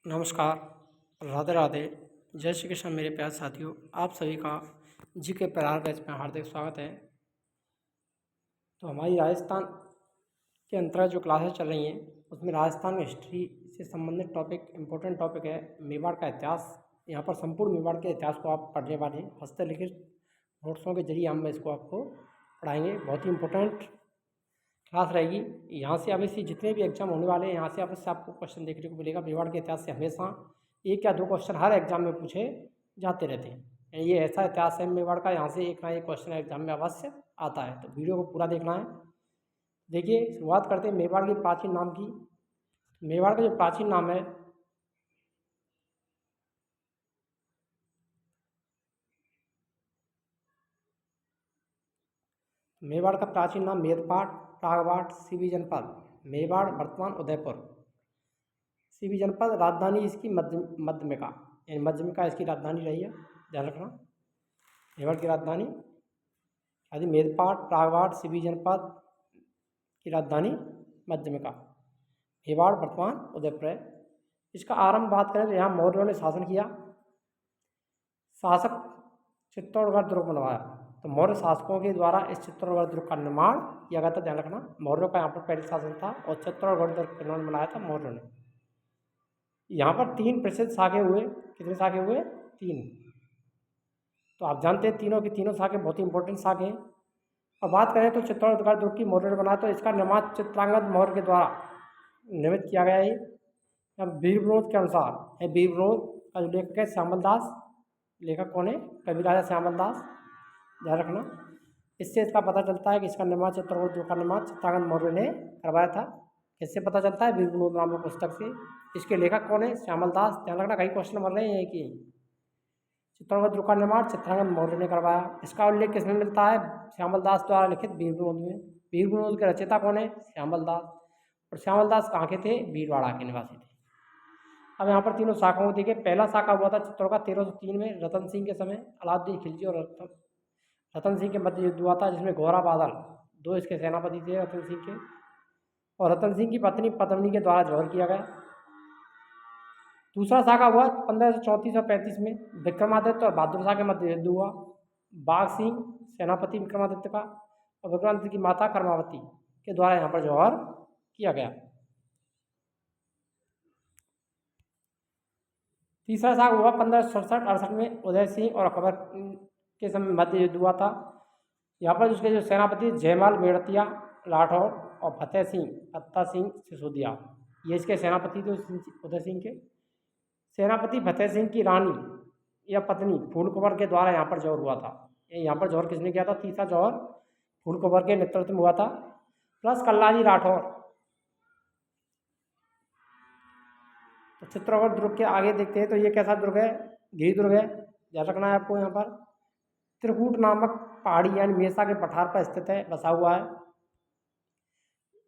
नमस्कार, राधे राधे, जय श्री कृष्ण मेरे प्यारे साथियों। आप सभी का जी के प्रहार बैच में हार्दिक स्वागत है। तो हमारी राजस्थान के अंतर्गत जो क्लासेस चल रही हैं उसमें राजस्थान में हिस्ट्री से संबंधित टॉपिक इम्पोर्टेंट टॉपिक है मेवाड़ का इतिहास। यहाँ पर संपूर्ण मेवाड़ के इतिहास को आप पढ़ने वाले हैं। हस्तलिखित नोट्सों के जरिए हम इसको आपको पढ़ाएंगे। बहुत ही इम्पोर्टेंट क्लास रहेगी। यहाँ से अवश्य जितने भी एग्जाम होने वाले हैं यहाँ से अवश्य आपको क्वेश्चन देखने को मिलेगा। मेवाड़ के इतिहास से हमेशा एक या दो क्वेश्चन हर एग्जाम में पूछे जाते रहते हैं। ये ऐसा इतिहास है मेवाड़ का, यहाँ से एक ना एक क्वेश्चन एग्जाम में अवश्य आता है। तो वीडियो को पूरा देखना है। देखिए, शुरुआत करते हैं मेवाड़ के प्राचीन नाम की। मेवाड़ का जो प्राचीन नाम है मेवाड़ का प्राचीन नाम मेदपाट, प्रागवाट, सीवी जनपद, मेवाड़ वर्तमान उदयपुर, सीवी जनपद, राजधानी इसकी मध्यमिका, यानी मध्यमिका इसकी राजधानी रही है, ध्यान रखना। मेवाड़ की राजधानी आदि मेदपाट, प्रागवाट, सीवी जनपद की राजधानी मध्यमिका, मेवाड़ वर्तमान उदयपुर है। इसका आरंभ बात करें तो यहाँ मौर्यों ने शासन किया। शासक चित्तौड़गढ़ दुर्ग बनवाया। तो मौर्य शासकों के द्वारा इस चित्तौड़गढ़ दुर्ग का निर्माण किया गया था, ध्यान रखना। मौर्यों का यहाँ पर पहले शासन था और चित्तौड़गढ़ दुर्ग का निर्माण बनाया था मौर्यों ने। यहाँ पर तीन प्रसिद्ध शाखे हुए। कितने शाखे हुए? तीन। तो आप जानते हैं तीनों की तीनों शाखें बहुत ही इंपॉर्टेंट शाखें हैं। और बात करें तो चित्तौड़गढ़ दुर्ग की मौर्य ने बनाया, तो इसका निर्माण चित्रांगद मौर्य के द्वारा निर्मित किया गया है। अब वीर विनोद के अनुसार है, वीर विनोद का जो लेखक है श्यामल दास, लेखक कौन है? कवि राजा श्यामल दास, ध्यान रखना। इससे इसका पता चलता है कि इसका निर्माण चित्तौड़गढ़ दुर्ग का निर्माण चित्रांगद मौर्य ने करवाया था। किससे पता चलता है? वीर विनोद नामक पुस्तक से। इसके लेखक कौन है? श्यामल दास, ध्यान रखना। कई क्वेश्चन बन रहे हैं कि चित्तौड़गढ़ दुर्ग का निर्माण चित्रांगद मौर्य ने करवाया। इसका उल्लेख किसमें मिलता है? श्यामल दास द्वारा लिखित वीर विनोद में। वीर विनोद के रचयिता कौन है? श्यामल दास। और श्यामल दास कहाँ के थे? भीलवाड़ा के निवासी थे। अब यहाँ पर तीनों शाखाओं को देखिए। पहला शाखा हुआ था चित्तौड़गढ़ 1303 में रतन सिंह के समय। अलाउद्दीन खिलजी और रतन सिंह के मध्य युद्ध हुआ था, जिसमें घोड़ा बादल दो इसके सेनापति थे रतन सिंह के, और रतन सिंह की पत्नी पद्मिनी के द्वारा जौहर किया गया। दूसरा शाखा हुआ 1534 और 35 में विक्रमादित्य और बहादुर शाह के मध्य युद्ध हुआ। बाघ सिंह सेनापति विक्रमादित्य का और विक्रमादित्य की माता कर्मावती के द्वारा यहाँ पर जौहर किया गया। तीसरा शाखा हुआ 1567-68 में उदय सिंह और अकबर के समय मध्य युद्ध हुआ था। यहाँ पर उसके जो सेनापति जयमाल मेड़तिया राठौर और फतेह सिंह अत्ता सिंह सिसोदिया, ये इसके सेनापति थे उदय सिंह के। सेनापति फतेह सिंह की रानी या पत्नी फूलकुंवर के द्वारा यहाँ पर जौहर हुआ था। यहाँ पर जौहर किसने किया था? तीसरा जौहर फूलकुंवर के नेतृत्व में हुआ था, प्लस कल्लाजी राठौर। तो चित्तौड़गढ़ दुर्ग के आगे देखते हैं तो ये कैसा दुर्ग है? गिरी दुर्ग है, ध्यान रखना है आपको। यहाँ पर त्रिकूट नामक पहाड़ी यानी मेसा के पठार पर स्थित है, बसा हुआ है।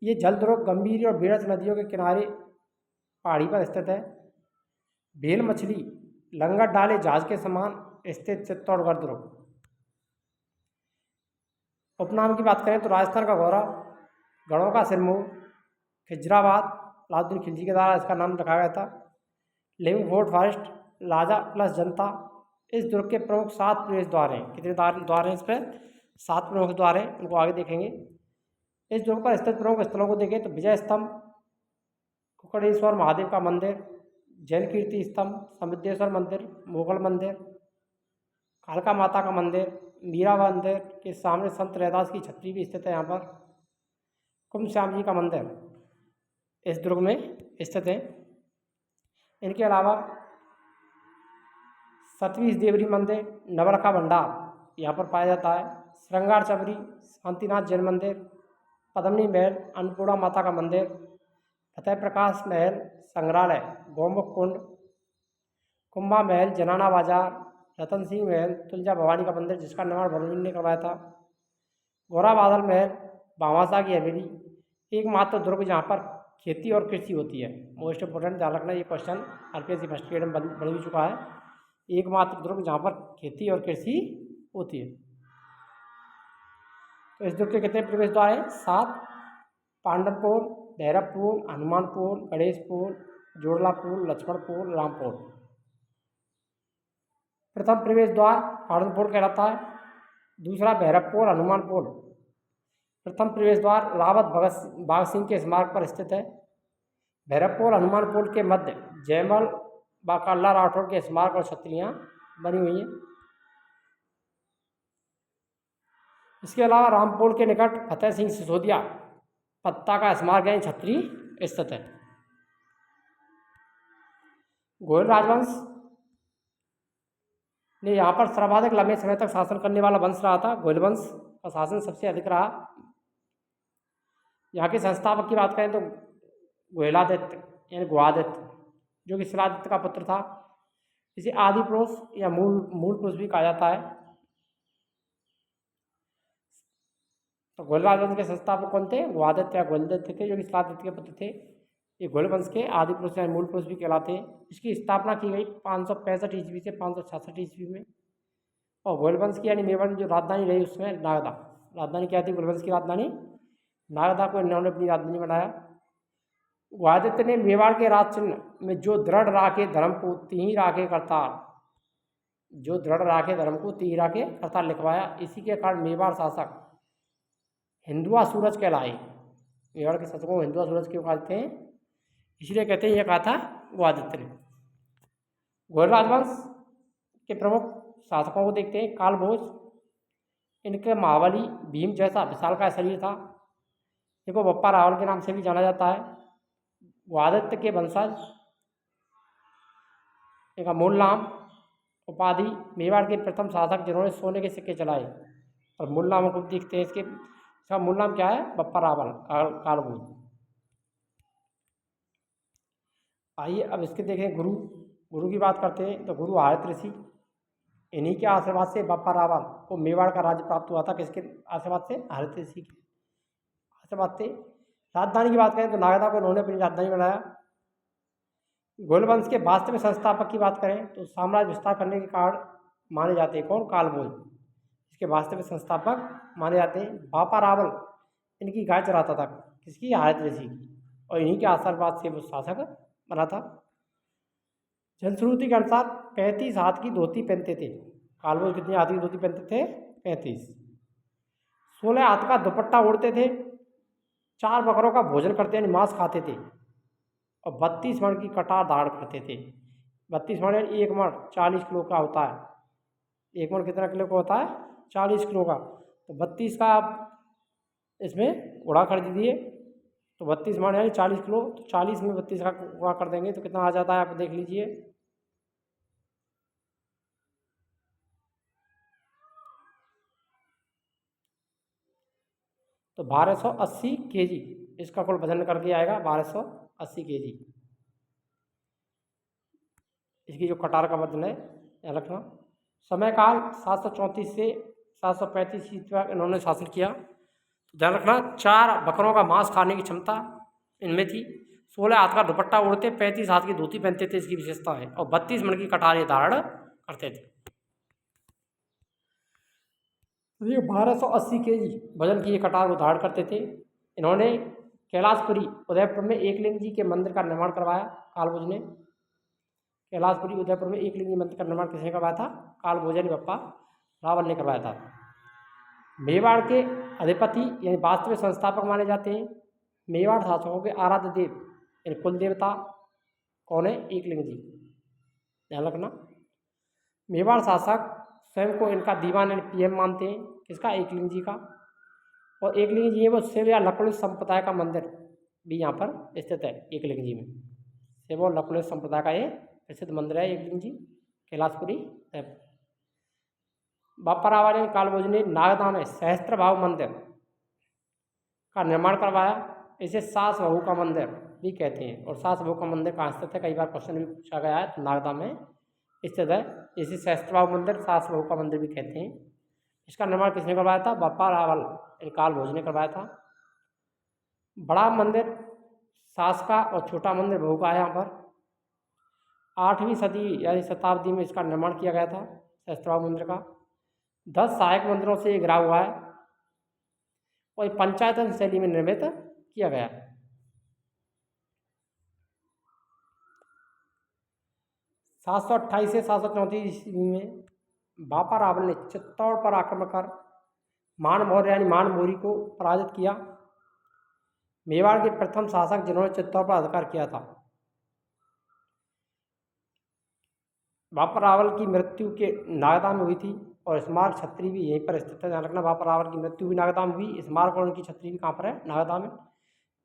ये जल दुर्ग गंभीर और बेड़च नदियों के किनारे पहाड़ी पर स्थित है। भेल मछली लंगर डाले जहाज के समान स्थित चित्तौड़गढ़ दुर्ग। उपनाम की बात करें तो राजस्थान का गौरव, गढ़ों का सिरमौर, खिजराबाद, अलाउद्दीन खिलजी के द्वारा इसका नाम रखा गया था। लिविंग फोर्ट फॉरेस्ट, लाजा प्लस जनता। इस दुर्ग के प्रमुख 7 प्रवेश द्वार हैं। कितने द्वार हैं इस पर? 7 प्रमुख द्वार हैं, उनको आगे देखेंगे। इस दुर्ग पर स्थित प्रमुख स्थलों को देखें तो विजय स्तंभ, कुकड़ेश्वर महादेव का मंदिर, जैन कीर्ति स्तंभ, समृद्धेश्वर मंदिर, मुगल मंदिर, कालका माता का मंदिर, मीरा मंदिर के सामने संत रैदास की छतरी भी स्थित है। यहाँ पर कुंभ श्याम जी का मंदिर इस दुर्ग में स्थित है। इनके अलावा सतवीस देवरी मंदिर, नवलखा भंडार यहाँ पर पाया जाता है। श्रृंगार चबरी, शांतिनाथ जैन मंदिर, पद्मिनी महल, अन्नपूर्णा माता का मंदिर, फतेह प्रकाश महल संग्रहालय, गोमुख कुंड, कुंभा महल, जनाना बाजार, रतन सिंह महल, तुलजा भवानी का मंदिर जिसका निर्माण भरतमुनि ने करवाया था, घोड़ा बादल महल, भामाशाह की हवेली। एकमात्र दुर्ग जहाँ पर खेती और कृषि होती है। मोस्ट इंपोर्टेंट, ध्यान रखना, ये क्वेश्चन आरपीएससी फर्स्ट ग्रेड में बन भी चुका है। एकमात्र दुर्ग जहाँ पर खेती और कृषि होती है। तो इस दुर्ग के कितने प्रवेश द्वार हैं? 7। पांडवपुर, भैरवपुर, हनुमानपुर, गणेशपुर, जोड़लापुर, लक्ष्मणपुर, रामपुर। प्रथम प्रवेश द्वार हाड़नपुर कहलाता है। दूसरा भैरवपुर, हनुमानपुर। प्रथम प्रवेश द्वार रावत भगत बाघ सिंह के स्मारक पर स्थित है। भैरवपुर हनुमानपुर के मध्य जयमल बाकाला राठौर के स्मारक और छतरियाँ बनी हुई हैं। इसके अलावा रामपुर के निकट फतेह सिंह सिसोदिया पत्ता का स्मारक यानी छतरी स्थित है। गोयल राजवंश ने यहाँ पर सर्वाधिक लंबे समय तक शासन करने वाला वंश रहा था। गोयल वंश का शासन सबसे अधिक रहा। यहाँ के संस्थापक की बात करें तो गोयलादित्य यानी गुहादित्य, जो कि शिलादित्य का पुत्र था। इसे आदि पुरुष या मूल पुरुष भी कहा जाता है। तो गोयल राजवंश के संस्थापक कौन थे? गुहादित्य या गोयलादित्य थे, जो कि शिलादित्य के पुत्र थे। ये गोयल वंश के आदि पुरुष या मूल पुरुष भी कहलाते हैं। इसकी स्थापना की गई 565 ईस्वी से 566 ईस्वी में। और गोयल वंश की यानी मेवाड़ की जो राजधानी रही उसमें नागदा। राजधानी क्या थी गोयल वंश की? राजधानी नागदा को इन्होंने अपनी राजधानी बनाया। गुहादित्य ने मेवाड़ के राज चिन्ह में जो दृढ़ राखे धर्म को तीही राखे करतार, जो दृढ़ राखे धर्म को तीही राखे करतार लिखवाया। इसी के कारण मेवाड़ शासक हिंदुआ सूरज कहलाए। मेवाड़ के शासकों को हिंदुआ सूरज क्यों कहते हैं? इसलिए कहते हैं, यह कहा था गुहादित्य ने। गोयल राजवंश के प्रमुख शासकों को देखते हैं। कालभोज, इनके महाबली भीम जैसा विशालकाय शरीर था। इनको बप्पा रावल के नाम से भी जाना जाता है। गुहादित्य के वंशज, इनका मूल नाम उपाधि, मेवाड़ के प्रथम शासक जिन्होंने सोने के सिक्के चलाए। और मूल नामों को देखते हैं। इसका मूल नाम क्या है? बप्पा रावल, कालभोज। आइए अब इसके देखें गुरु की बात करते हैं। तो गुरु आदित्य ऋषि, इन्हीं के आशीर्वाद से बप्पा रावल को मेवाड़ का राज्य प्राप्त हुआ था। किसके आशीर्वाद से? आदित्य ऋषि के आशीर्वाद से। राजधानी की बात करें तो नागदा को उन्होंने अपनी राजधानी बनाया। गोयल वंश के वास्तविक संस्थापक की बात करें तो साम्राज्य विस्तार करने के कारण माने जाते हैं। कौन? कालभोज। इसके वास्तविक संस्थापक माने जाते हैं। बापा रावल इनकी गाय चराता था। किसकी? आदित्य ऋषि की। और इन्हीं के आशीर्वाद से वो शासक बना था। जनश्रुति के अनुसार 35 हाथ की धोती पहनते थे। कालभोज कितनी हाथ की धोती पहनते थे? 35। 16 हाथ का दुपट्टा ओढ़ते थे। 4 बकरों का भोजन करते यानी मांस खाते थे। और 32 मण की कटार धारण करते थे। 32 मण यानी 1 मण 40 किलो का होता है। 1 मण कितना किलो का होता है? 40 किलो का। तो 32 का आप इसमें गुणा कर दीजिए। तो 32 मण यानी 40 किलो। तो 40 में 32 का गुणा कर देंगे तो कितना आ जाता है? आप देख लीजिए। तो 1280 kg इसका कुल वजन करके आएगा। 1280 kg इसकी जो कटार का वजन है, याद रखना। समय काल 734 से 735 ईस्वी तक इन्होंने शासन किया। ध्यान रखना, 4 बकरों का मांस खाने की क्षमता इनमें थी। 16 हाथ का दुपट्टा ओढ़ते, 35 हाथ की धोती पहनते थे, इसकी विशेषता है। और 32 मण की कटारें धारण करते थे। ये 1280 kg वजन की ये कटार को धारण करते थे। इन्होंने कैलाशपुरी उदयपुर में एकलिंग जी के मंदिर का निर्माण करवाया। कालभोज ने कैलाशपुरी उदयपुर में एकलिंग जी मंदिर का निर्माण किसने करवाया था? कालभोज यानी बप्पा रावल ने करवाया था। मेवाड़ के अधिपति यानी वास्तविक संस्थापक माने जाते हैं। मेवाड़ शासकों के आराध्य देव यानी कुल देवता कौन है? एकलिंग जी। ध्यान रखना, मेवाड़ शासक स्वयं को इनका दीवान यानी पीएम मानते हैं। किसका? एकलिंग जी का। और एकलिंग जी है वो शिव या लकुलिश संप्रदाय का मंदिर भी यहाँ पर स्थित है। एकलिंग जी में शिव और लकुलिश संप्रदाय का ये प्रसिद्ध मंदिर है एकलिंग जी, कैलाशपुरी। बप्पा रावल ने कालभोज ने नागदा में सहस्त्रभाव मंदिर का निर्माण करवाया। इसे सास बहू का मंदिर भी कहते हैं। और सास बहू का मंदिर कहाँ स्थित है? कई बार क्वेश्चन भी पूछा गया है। तो नागदा में स्थित है। इसे सहस्त्रभाव मंदिर, सास बहू का मंदिर भी कहते हैं। इसका निर्माण किसने करवाया था? बप्पा रावल कालभोज ने करवाया था। बड़ा मंदिर सास का और छोटा मंदिर बहू का है। यहाँ पर 8वीं सदी यानी शताब्दी में इसका निर्माण किया गया था सहस्त्रभाव मंदिर का। 10 सहायक मंदिरों से ये घिरा हुआ है। और पंचायतन शैली में निर्मित किया गया है। 728 से 734 ईस्वी में बापा रावल ने चित्तौड़ पर आक्रमण कर मान मौर्य यानी मान मौर्य को पराजित किया। मेवाड़ के प्रथम शासक जिन्होंने चित्तौड़ पर अधिकार किया था। बापा रावल की मृत्यु के नागदा में हुई थी और स्मारक छत्री भी यहीं पर स्थित है। ध्यान रखना, बापा रावल की मृत्यु भी नागदा में हुई, स्मारक और उनकी छत्री भी कहाँ पर है? नागदा में।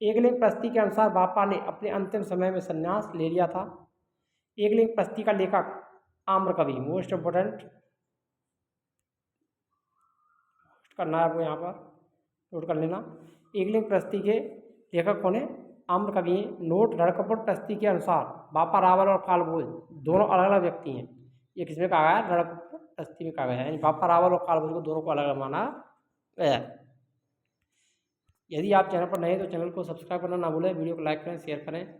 एकलिंग प्रस्ती के अनुसार बापा ने अपने अंतिम समय में संन्यास ले लिया था। एकलिंग प्रस्ती का लेखक आम्रकवि, मोस्ट इम्पोर्टेंट करना है आपको, यहाँ पर नोट कर लेना। एकलिंग प्रस्ती के लेखक कौन है? आम्रकवि हैं। नोट, रणकपुर प्रस्ती के अनुसार बापा रावल और कालभोज दोनों अलग अलग व्यक्ति हैं। ये किसमें कहा गया है? रणकपुर प्रस्ती में कहा गया है, यानी बापा रावल और कालभोज को दोनों को अलग अलग माना गया है। यदि आप चैनल पर नए हैं तो चैनल को सब्सक्राइब करना ना भूलें, वीडियो को लाइक करें, शेयर करें।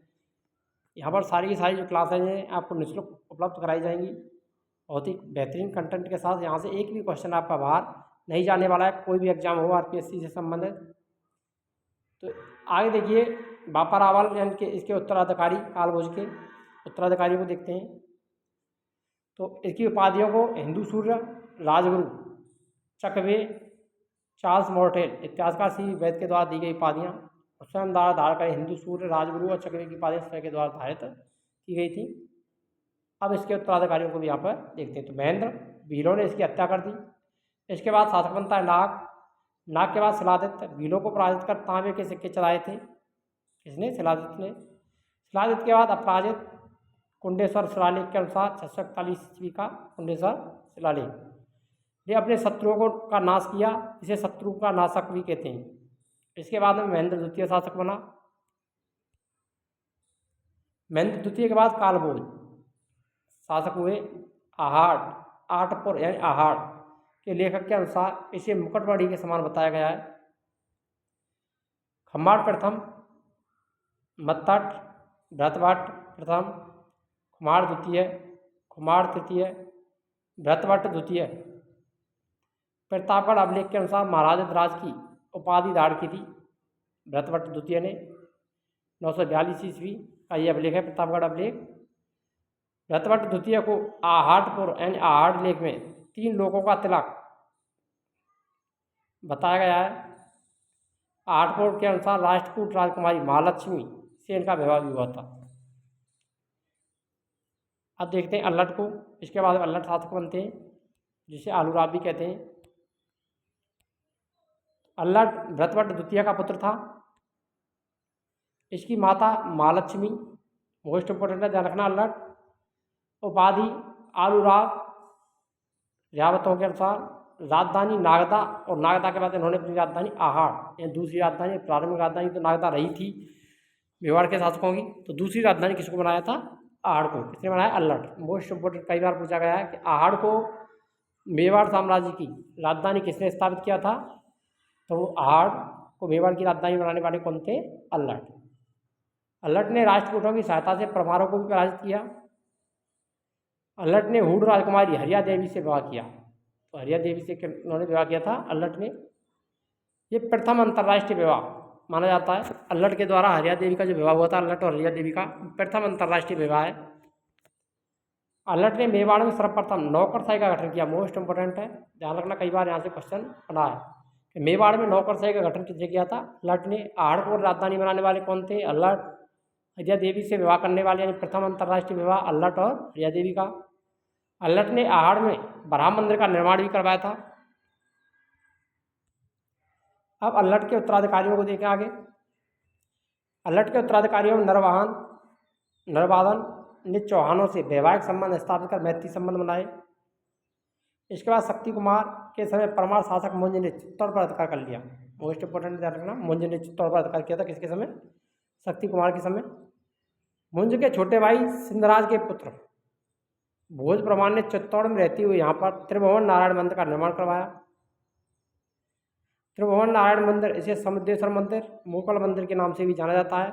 यहाँ पर सारी की सारी जो क्लासेज हैं आपको निःशुल्क उपलब्ध कराई जाएंगी, बहुत ही बेहतरीन कंटेंट के साथ। यहाँ से एक भी क्वेश्चन आपका बाहर नहीं जाने वाला है, कोई भी एग्जाम हो आरपीएससी से संबंधित। तो आगे देखिए, बापा रावल यानी कि इसके उत्तराधिकारी कालभोज के उत्तराधिकारी को देखते हैं। तो इसकी उपाधियों को हिंदू सूर्य, राजगुरु, चकवे, चार्ल्स मॉर्टेल इतिहासकार सी वैद के द्वारा दी गई उपाधियाँ स्वयं द्वारा धारण करें। हिंदू सूर्य, राजगुरु और चकवे की उपाधियाँ स्वयं के द्वारा धारित की गई थी। अब इसके उत्तराधिकारियों को भी यहाँ पर देखते हैं। तो महेंद्र, भीलों ने इसकी हत्या कर दी। इसके बाद शासक बनता है नाग। नाग के बाद शिलादित्य, भीलों को पराजित कर तांबे के सिक्के चलाए थे। किसने? शिलादित्य ने। शिलादित्य के बाद अपराजित, कुंडेश्वर शिलालेख के अनुसार 641 ईस्वी का कुंडेश्वर शिलालेख, ये अपने शत्रुओं को का नाश किया, इसे शत्रु का नाशक भी कहते हैं। इसके बाद में महेंद्र द्वितीय शासक बना। महेंद्र द्वितीय के बाद कालभोज शासक हुए। आहाड़, आठपुर यानी आहाड़ के लेखक के अनुसार इसे मुकुटमणि के समान बताया गया है। खम्माड़ प्रथम, मत्तट, भ्रतभट्ट प्रथम, खुमार द्वितीय, खुमार तृतीय, भ्रतभट्ट द्वितीय। प्रतापगढ़ अभिलेख के अनुसार महाराज राज की उपाधि धारण की थी भ्रतभट्ट द्वितीय ने। 942 ईस्वी का ये अभिलेख है, प्रतापगढ़ अभिलेख। भ्रतभट्ट द्वितीय को आहाटपुर यानी आहाट लेख में 3 लोगों का तिलक बताया गया है। आहाटपुर के अनुसार राष्ट्रकूट राजकुमारी महालक्ष्मी से इनका विवाह भी हुआ था। अब देखते हैं अल्लट को। इसके बाद अल्लट शासक बनते हैं, जिसे आलूराब भी कहते हैं। अल्लट भ्रतभट्ट द्वितीय का पुत्र था। इसकी माता महालक्ष्मी, मोस्ट इंपोर्टेंट है, ध्यान रखना। अल्लट उपाधि आलूराब, रियावतों के अनुसार राजधानी नागदा, और नागदा के बाद इन्होंने अपनी राजधानी आहाड़ या दूसरी राजधानी, प्रारंभिक राजधानी तो नागदा रही थी मेवाड़ के शासकों की, तो दूसरी राजधानी किसको बनाया था? आहाड़ को। किसने बनाया? अल्लट। मोस्ट इंपोर्टेंट, कई बार पूछा गया है कि आहाड़ को मेवाड़ साम्राज्य की राजधानी किसने स्थापित किया था? तो आहाड़ को मेवाड़ की राजधानी बनाने वाले कौन थे? अल्लट। अल्लट ने राष्ट्रकूटों की सहायता से परमारों को भी पराजित किया। अल्लट ने हूड़ राजकुमारी हरिया देवी से विवाह किया। तो हरिया देवी से उन्होंने विवाह किया था अल्लट ने। ये प्रथम अंतर्राष्ट्रीय विवाह माना जाता है। अल्लट के द्वारा हरिया देवी का जो विवाह हुआ था, अल्लट और हरिया देवी का, प्रथम अंतर्राष्ट्रीय विवाह है। अल्लट ने मेवाड़ में सर्वप्रथम नौकरशाही का गठन किया। मोस्ट इंपोर्टेंट है, ध्यान रखना, कई बार यहाँ से क्वेश्चन बना है कि मेवाड़ में नौकरशाही का गठन किसने किया था? अल्लट ने। आहाड़ को राजधानी बनाने वाले कौन थे? अल्लट। हरिया देवी से विवाह करने वाले यानी प्रथम अंतर्राष्ट्रीय विवाह अल्लट और हरिया देवी का। अल्लट ने आहाड़ में ब्रह्म मंदिर का निर्माण भी करवाया था। अब अल्लट के उत्तराधिकारियों को देखें आगे। अल्लट के उत्तराधिकारियों में नरवादन ने चौहानों से वैवाहिक संबंध स्थापित कर मैत्री संबंध बनाए। इसके बाद शक्ति कुमार के समय परमार शासक मुंज ने चित्तौड़ पर अधिकार कर लिया। मोस्ट इंपोर्टेंट ध्यान रखना, मुंज ने चित्तौड़ पर अधिकार किया था। किसके समय? शक्ति कुमार के समय। मुंज के छोटे भाई सिंधराज के पुत्र भोज प्रमाण ने चित्तौड़ में रहते हुए यहाँ पर त्रिभुवन नारायण मंदिर का निर्माण करवाया। त्रिभुवन नारायण मंदिर, इसे समुद्रेश्वर मंदिर, मोकल मंदिर के नाम से भी जाना जाता है।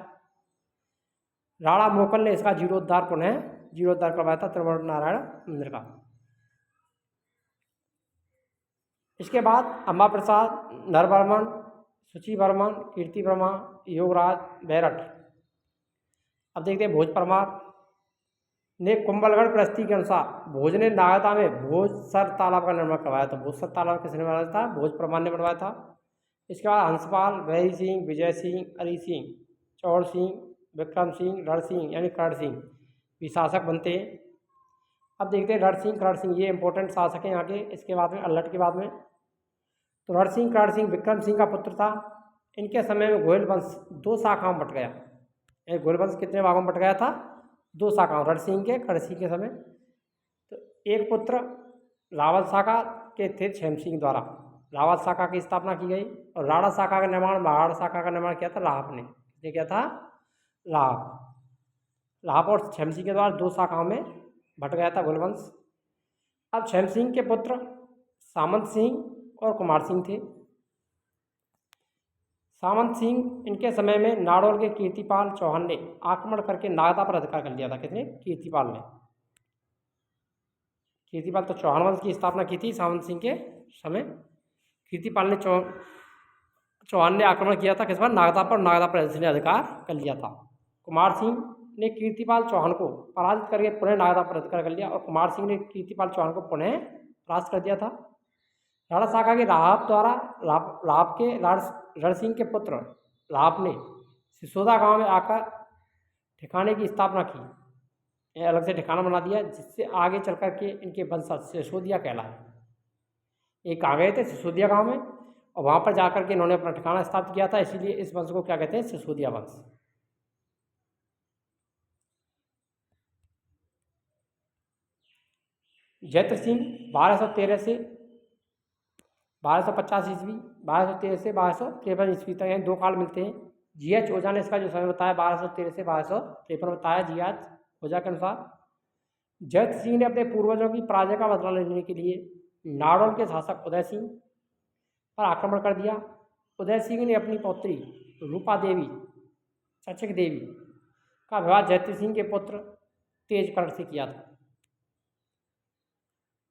राणा मोकल ने इसका जीर्णोद्धार करवाया था, त्रिभुवन नारायण मंदिर का। इसके बाद अम्बा प्रसाद, नरवर्मन, सुचि वर्मन, कीर्ति वर्मा, योगराज, बैरठ। अब देखते हैं भोज परमार ने कुंभलगढ़ प्रस्ती के अनुसार भोज ने नागदा में भोजसर तालाब का निर्माण करवाया था। भोजसर तालाब किसने बनवाया था? भोज प्रमाण ने बनवाया था। इसके बाद हंसपाल, वैरी सिंह, विजय सिंह, अली सिंह, चौड़ सिंह, विक्रम सिंह, रण सिंह यानी कर्ण सिंह भी शासक बनते हैं। अब देखते हैं रण सिंह, कर्ण सिंह, ये इंपॉर्टेंट शासक हैं यहाँ के। इसके बाद में अल्लट के बाद में तो रण सिंह, कर्ण सिंह विक्रम सिंह का पुत्र था। इनके समय में गोयल वंश 2 शाखाओं में बट गया। गोयल वंश कितने भागों में बट गया था? 2 शाखाओं, रण सिंह के, कर्ण सिंह के समय। तो एक पुत्र रावल शाखा के थे क्षेम सिंह द्वारा, रावल शाखा की स्थापना की गई। और राणा शाखा का निर्माण, महाराणा शाखा का निर्माण किया था लाभ ने। किसने किया था? लाभ और क्षेम सिंह के द्वारा 2 शाखाओं में बट गया था गोयल वंश। अब क्षेम सिंह के पुत्र सामंत सिंह और कुमार सिंह थे। सामंत सिंह, इनके समय में नाड़ौल के कीर्तिपाल चौहान ने आक्रमण करके नागदा पर अधिकार कर लिया था। किसने? कीर्तिपाल ने। कीर्तिपाल तो चौहान वंश की स्थापना की थी सामंत सिंह के समय। कीर्तिपाल ने चौहान ने आक्रमण किया था किस पर? नागदा पर। नागदा पर इसने अधिकार कर लिया था। कुमार सिंह ने कीर्तिपाल चौहान को पराजित करके पुनः नागदा पर अधिकार कर लिया और कुमार सिंह ने कीर्तिपाल चौहान को पुनः परास्त कर दिया था। राणा शाखा के लाभ के रण सिंह के पुत्र लाभ ने सिसोदा गांव में आकर ठिकाने की स्थापना की। अलग से ठिकाना बना दिया, जिससे आगे चल कर के इनके वंशज सिसोदिया कहलाए। एक आ गए थे सिसोदिया गांव में और वहाँ पर जाकर के इन्होंने अपना ठिकाना स्थापित किया था। इसीलिए इस वंश को क्या कहते हैं? सिसोदिया वंश। जैत्र सिंह 1213 से 1250 ईस्वी, 1213 से 1253 ईस्वी तक, यानी 2 काल मिलते हैं। जी.एच. ओझा ने इसका जो समय बताया 1213 से 1253 बताया जी.एच. ओझा के अनुसार। जैत्र सिंह ने अपने पूर्वजों की पराजय का बदला लेने के लिए नाड़ौल के शासक उदय सिंह पर आक्रमण कर दिया। उदय सिंह ने अपनी पौत्री रूपा देवी, चचक देवी का विवाह जैत्र सिंह के पुत्र तेजकर्ण से किया था।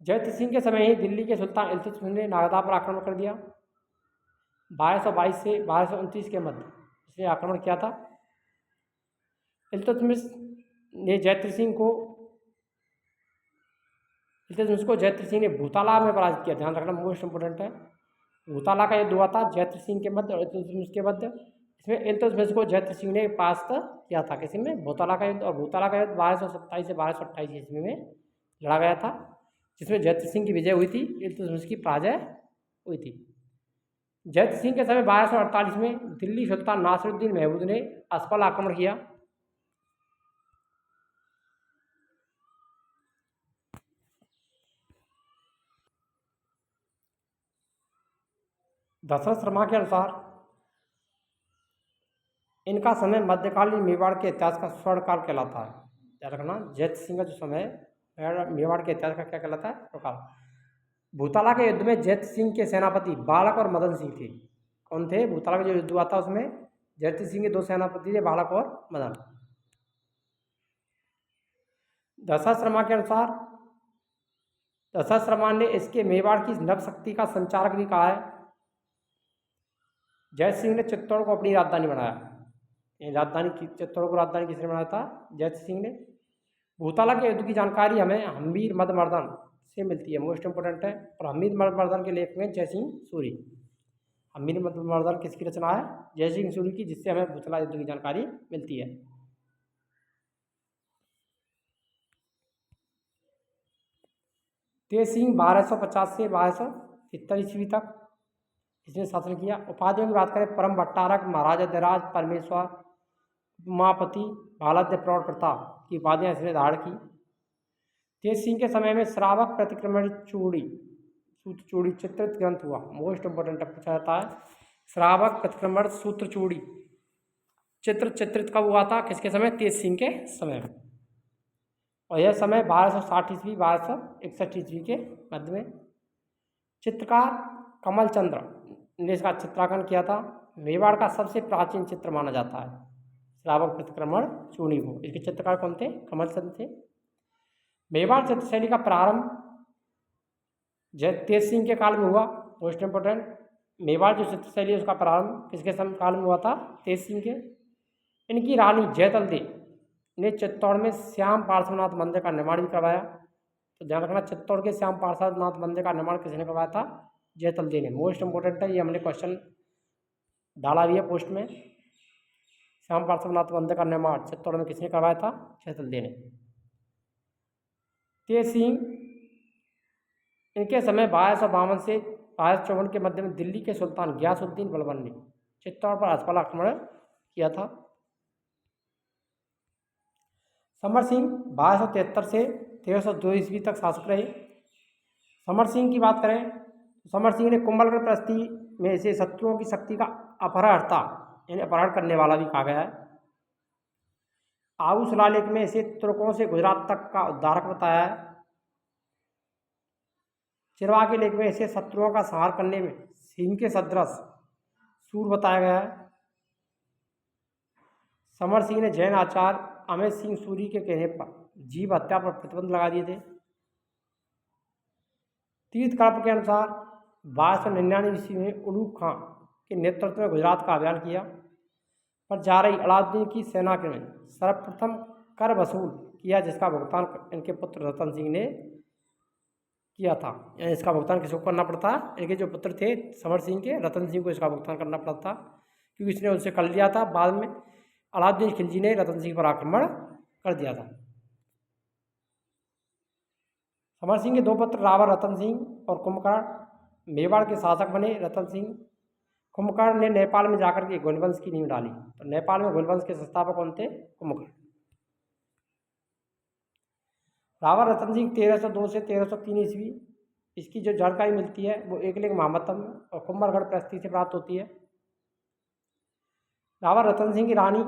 जैत्र सिंह के समय ही दिल्ली के सुल्तान इल्तुतमिश ने नागदा पर आक्रमण कर दिया। 1222 से 1229 के मध्य इसने आक्रमण किया था। इल्तुतमिश को जैत्र सिंह ने भूताला में पराजित किया। ध्यान रखना, मोस्ट इंपोर्टेंट है। भूताला का युद्ध हुआ था जैत्र सिंह के मध्य और इल्तुतमिश के मध्य। इसमें इल्तुतमिश को जैत्र सिंह ने परास्त किया था। किसी में? भूताला का युद्ध। और भूताला का युद्ध 1227 से 1228 ईस्वी में लड़ा गया था, जिसमें जैत्र सिंह की विजय हुई थी, इल्तुतमिश की पराजय हुई थी। जैत्र सिंह के समय 1248 में दिल्ली सुल्तान नासिरुद्दीन महमूद ने असफल आक्रमण किया। दशरथ शर्मा के अनुसार इनका समय मध्यकालीन मेवाड़ के इतिहास का स्वर्णकाल कहलाता है। याद रखना, जैत्र सिंह का जो समय मेवाड़ के इतिहास का क्या कहलाता है? स्वर्णकाल। भूताला के युद्ध में जैत्र सिंह के सेनापति बालक और मदन सिंह थे। कौन थे? भूताला का जो युद्ध हुआ था उसमें जैत्र सिंह के 2 सेनापति थे, बालक और मदन। दशरथ शर्मा के अनुसार दशरथ शर्मा ने इसके मेवाड़ की नवशक्ति का संचारक भी कहा है। जैत्र सिंह ने चित्तौड़ को अपनी राजधानी बनाया। चित्तौड़ को राजधानी किसने बनाया था? जैत्र सिंह ने। भूताला के युद्ध की जानकारी हमें हम्मीर मदमर्दन से मिलती है, मोस्ट इंपोर्टेंट है। और हम्मीर मदमर्दन के लेखक हैं जयसिंह सूरी। हम्मीर मदमर्दन किसकी रचना है? जयसिंह सूरी की, जिससे हमें भूताला युद्ध की जानकारी मिलती है। तेज सिंह 1250 से 1270 ईस्वी तक इसने शासन किया। उपाधियों की बात करें, परम भट्टारक, महाराजा धीराज, परमेश्वर, उमापति, भालद्य, प्रौढ़ प्रताप की उपाधियाँ इसने धारण की। तेज सिंह के समय में श्रावक प्रतिक्रमण सूत्रचूड़ी चित्रित ग्रंथ हुआ। मोस्ट इंपोर्टेंट पूछा जाता है। श्रावक प्रतिक्रमण सूत्रचूड़ी चित्रित कब हुआ था? किसके समय? तेज सिंह के समय में। और यह समय 1260 ईस्वी 1261 ईस्वी के मध्य में। चित्रकार कमल चंद्र ने इसका चित्रांकन किया था। मेवाड़ का सबसे प्राचीन चित्र माना जाता है श्रावक प्रतिक्रमण चूड़ी को। इसके चित्रकार कौन थे? कमल चंद्र थे। मेवाड़ चित्रशैली का प्रारंभ तेज सिंह के काल में हुआ। मोस्ट इंपोर्टेंट, मेवाड़ जो चित्रशैली है उसका प्रारंभ किसके काल में हुआ था? तेज सिंह के। इनकी रानी जयतल दे ने चित्तौड़ में श्याम पार्श्वनाथ मंदिर का निर्माण भी करवाया। तो ध्यान रखना, चित्तौड़ के श्याम पार्श्वनाथ मंदिर का निर्माण किसने करवाया था? जयतल देव ने। मोस्ट इंपोर्टेंट है, ये हमने क्वेश्चन डाला भी है पोस्ट में। श्याम पार्श्वनाथ मंदिर का निर्माण चित्तौड़ में किसने करवाया था? जयतल देव ने। तेज सिंह, इनके समय 1252 से 1254 के मध्य में दिल्ली के सुल्तान गयासुद्दीन बलबन ने चित्तौड़ पर असफल आक्रमण किया था। समर सिंह 1273 से 1302 ईस्वी तक शासक रहे। समर सिंह की बात करें तो समर सिंह ने कुंभलगढ़ प्रस्ती में से शत्रुओं की शक्ति का अपहरणकर्ता, यानी अपहरण करने वाला भी कहा गया है। आऊ शिलालेख में इसे तुर्कों से गुजरात तक का उद्धारक बताया है। चिरवा के लेख में इसे शत्रुओं का संहार करने में सिंह के सदृश सूर बताया गया है। समर सिंह ने जैन आचार्य अमित सिंह सूरी के कहने पर जीव हत्या पर प्रतिबंध लगा दिए थे। तीर्थकल्प के अनुसार 1299 ईस्वी में उलूग खां के नेतृत्व में गुजरात का अभियान किया, पर जा रही अलाउद्दीन की सेना के में सर्वप्रथम कर वसूल किया, जिसका भुगतान इनके पुत्र रतन सिंह ने किया था। यानी इसका भुगतान किसको करना पड़ता? इनके जो पुत्र थे समर सिंह के, रतन सिंह को इसका भुगतान करना पड़ता, क्योंकि इसने उनसे कर लिया था। बाद में अलाउद्दीन खिलजी ने रतन सिंह पर आक्रमण कर दिया था। समर सिंह के दो पुत्र रावल रतन सिंह और कुंभकर्ण मेवाड़ के शासक बने। रतन सिंह, कुंभकर्ण ने नेपाल में जाकर के गोलवंश की नींव डाली। तो नेपाल में गोलवंश के संस्थापक कौन थे? कुंभकर्ण। रावल रतन सिंह 1302 से 1303 ईस्वी, इसकी जो जानकारी मिलती है वो एकलिंग महामतम और कुंभलगढ़ प्रस्ती से प्राप्त होती है। रावल रतन सिंह की रानी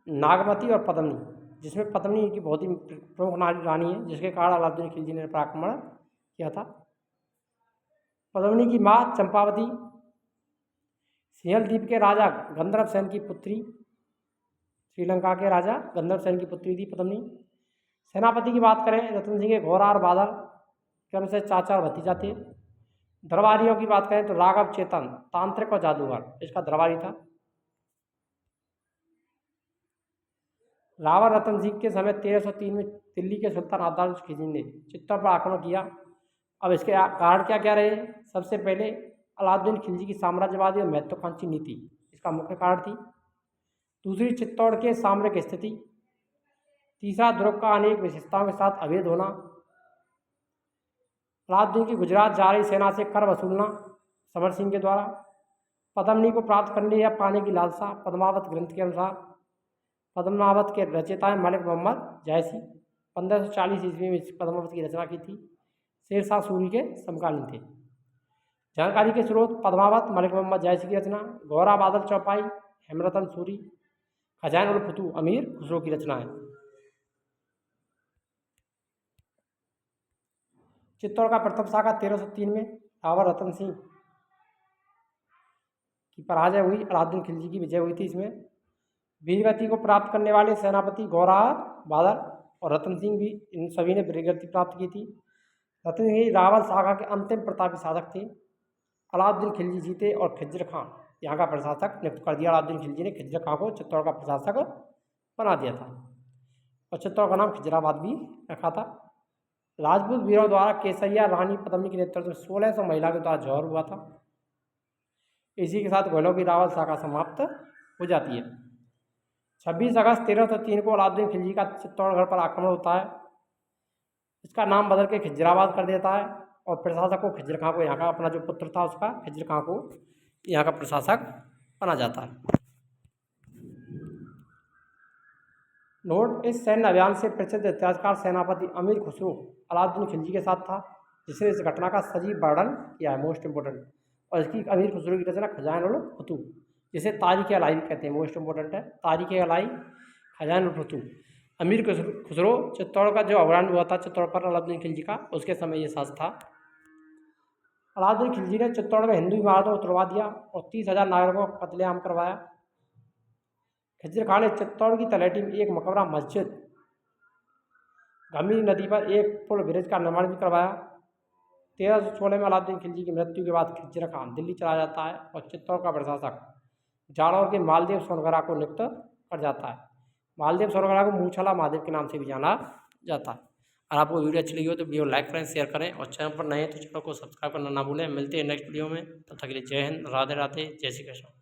नागमती और पद्मनी, जिसमें पद्मनी की बहुत ही प्रमुख रानी है, जिसके कारण अलाउद्दीन खिलजी ने आक्रमण किया था। पद्मनी की माँ चंपावती सिंहल द्वीप के राजा गंधर्व सेन की पुत्री, श्रीलंका के राजा गंधर्व सेन की पुत्री थी पद्मनी। सेनापति की बात करें, रतन सिंह के घोड़ा और बादल क्रम से चाचा और भतीजा थे। दरबारियों की बात करें तो राघव चेतन तांत्रिक और जादूगर इसका दरबारी था। रावल रतन सिंह के समय 1303 में दिल्ली के सुल्तान अब्दुल खिलजी ने चित्तौड़ पर आक्रमण किया। अब इसके कारण क्या क्या रहे? सबसे पहले अलाउद्दीन खिलजी की साम्राज्यवादी और महत्वाकांक्षी नीति इसका मुख्य कारण थी। दूसरी, चित्तौड़ के सामरिक स्थिति। तीसरा, दुर्ग का अनेक विशेषताओं के साथ अवैध होना। अलाउद्दीन की गुजरात जा रही सेना से कर वसूलना समर सिंह के द्वारा। पद्मनी को प्राप्त करने या पाने की लालसा। पद्मावत ग्रंथ के अनुसार पद्मावत के रचयिता मलिक मोहम्मद जायसी 1540 ईस्वी में पद्मावत की रचना की थी। शेरशाह सूरी के समकालीन थे। जानकारी के स्रोत: पद्मावत मलिक मोहम्मद जायसी की रचना, गौरा बादल चौपाई हेमरतन सूरी, खजान उल फतूह अमीर खुसरो की रचना है। चित्तौड़ का प्रथम शाखा 1303 में रावल रतन सिंह की पराजय हुई, अलाउद्दीन खिलजी की विजय हुई थी। इसमें वीरगति को प्राप्त करने वाले सेनापति गौरा बादल और रतन सिंह भी, इन सभी ने वीरगति प्राप्त की थी। रतन सिंह रावल शाखा के अंतिम प्रतापी शासक थे। अलाउद्दीन खिलजी जीते और खिज्र खां यहाँ का प्रशासक नियुक्त कर दिया। अलाउद्दीन खिलजी ने खिज्र खां को चित्तौड़ का प्रशासक बना दिया था और चित्तौड़ का नाम खिजराबाद भी रखा था। राजपूत वीरों द्वारा केसरिया रानी पद्मनी के नेतृत्व में 1600 महिला के द्वारा जौहर हुआ था। इसी के साथ घोलों की रावल शाखा समाप्त हो जाती है। 26 अगस्त 1303 को अलाउद्दीन खिलजी का चित्तौड़गढ़ पर आक्रमण होता है। इसका नाम बदल के खिजराबाद कर देता है और प्रशासक को खिज्र खां को, यहाँ का अपना जो पुत्र था उसका खिज्र खां को यहाँ का प्रशासक बना जाता है। नोट: इस सैन्य अभियान से प्रसिद्ध इतिहासकार सेनापति अमीर खुसरो अलाउद्दीन खिलजी के साथ था, जिसने इस घटना का सजीव वर्णन किया है, मोस्ट इंपोर्टेंट। और इसकी अमीर खुसरो की रचना खजान उल फतूह, जिसे तारीख अलाई भी कहते हैं, मोस्ट इंपोर्टेंट है। तारीख अलाई खजान उल फतूह। अमीर खुसरो चित्तौड़ का जो अभियान हुआ था चित्तौड़ पर अलाउद्दीन खिलजी का, उसके समय ये शासक था। अलाउद्दीन खिलजी ने चित्तौड़ में हिंदू इमारतों को तुड़वा दिया और 30,000 नागरिकों का कत्लेआम करवाया। खिज्र खां ने चित्तौड़ की तलहटी में एक मकबरा मस्जिद, गंभीर नदी पर एक पुल ब्रिज का निर्माण भी करवाया। 1316 में अलाउद्दीन खिलजी की मृत्यु के बाद खिज्र खां दिल्ली चला जाता है और चित्तौड़ का प्रशासक जालौर के मालदेव सोनगरा को नियुक्त कर जाता है। मालदेव सरोवर को मूछला महादेव के नाम से भी जाना जाता है। अगर आपको वीडियो अच्छी लगी हो तो वीडियो लाइक करें, शेयर करें और चैनल पर नए हैं तो चैनल को सब्सक्राइब करना ना भूलें। मिलते हैं नेक्स्ट वीडियो में, तब तक के लिए जय हिंद, राधे राधे, जय श्री कृष्ण।